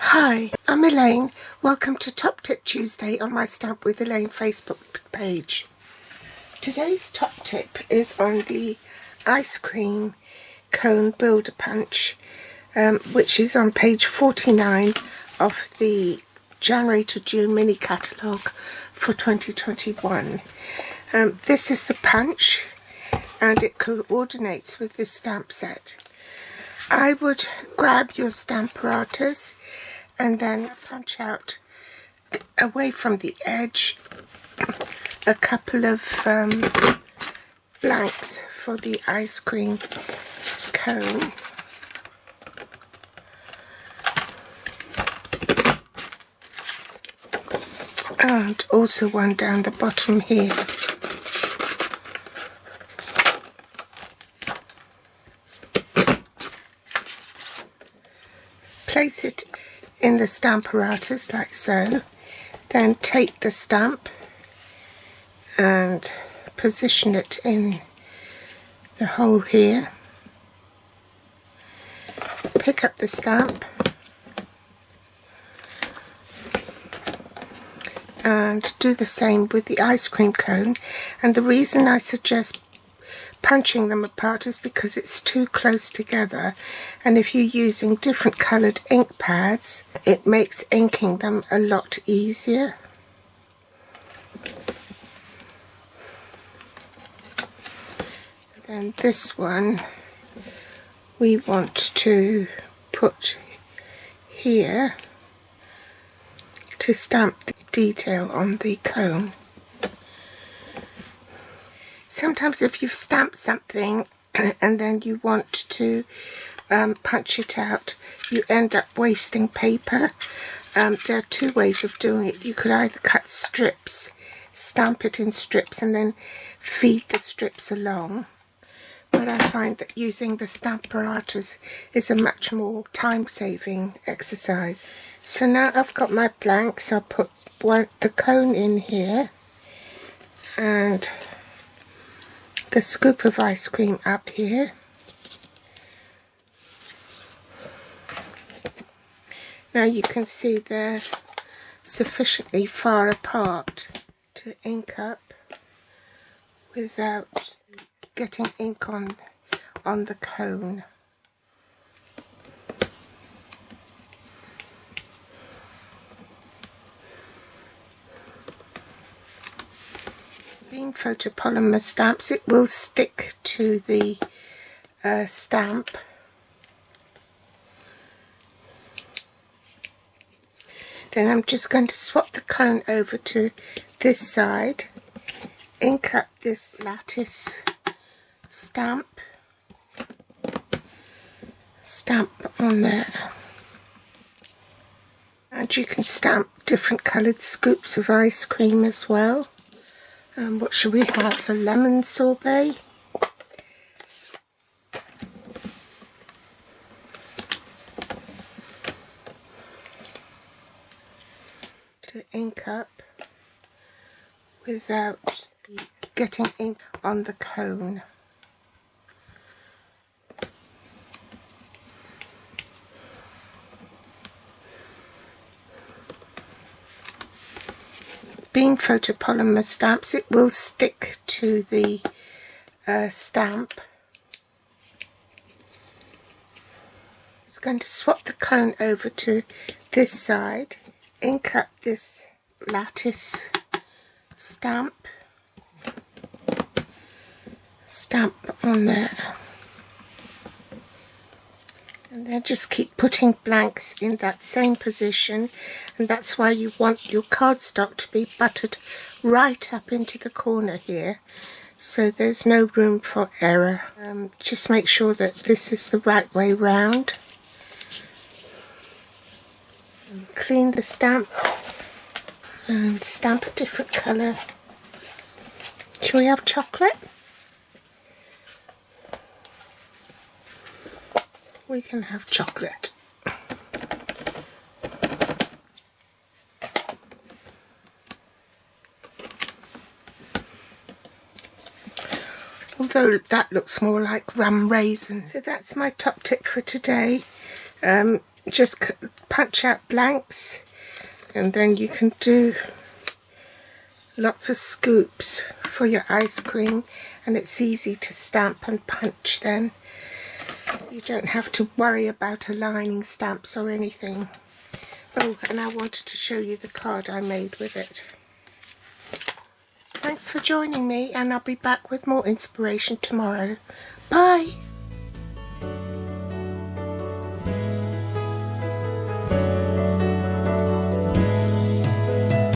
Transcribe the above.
Hi, I'm Elaine. Welcome to Top Tip Tuesday on my Stamp with Elaine Facebook page. Today's top tip is on the ice cream cone builder punch, which is on page 49 of the January to June mini catalogue for 2021. This is the punch and it coordinates with this stamp set. I would grab your stamp apparatus and then punch out away from the edge a couple of blanks for the ice cream cone. And also one down the bottom here. Place it in the stamp apparatus like so, then take the stamp and position it in the hole here. Pick up the stamp and do the same with the ice cream cone, and the reason I suggest punching them apart is because it's too close together, and if you're using different coloured ink pads it makes inking them a lot easier. Then this one we want to put here to stamp the detail on the cone. Sometimes if you've stamped something and then you want to punch it out, you end up wasting paper. There are two ways of doing it. You could either cut strips, stamp it in strips and then feed the strips along. But I find that using the stamp apparatus is a much more time-saving exercise. So now I've got my blanks, I'll put the cone in here and the scoop of ice cream up here. Now you can see they're sufficiently far apart to ink up without getting ink on the cone. Being photopolymer stamps, it will stick to the stamp. Then I'm just going to swap the cone over to this side, ink up this lattice stamp on there. And you can stamp different coloured scoops of ice cream as well. What should we have for lemon sorbet? To ink up without getting ink on the cone. Being photopolymer stamps, it will stick to the stamp. It's going to swap the cone over to this side, ink up this lattice stamp on there. And then just keep putting blanks in that same position, and that's why you want your cardstock to be buttered right up into the corner here, so there's no room for error. Just make sure that this is the right way round. And clean the stamp and stamp a different colour. Shall we have chocolate? We can have chocolate. Although that looks more like rum raisin. So that's my top tip for today. just punch out blanks, and then you can do lots of scoops for your ice cream, and it's easy to stamp and punch then. You don't have to worry about aligning stamps or anything. Oh, and I wanted to show you the card I made with it. Thanks for joining me, and I'll be back with more inspiration tomorrow. Bye!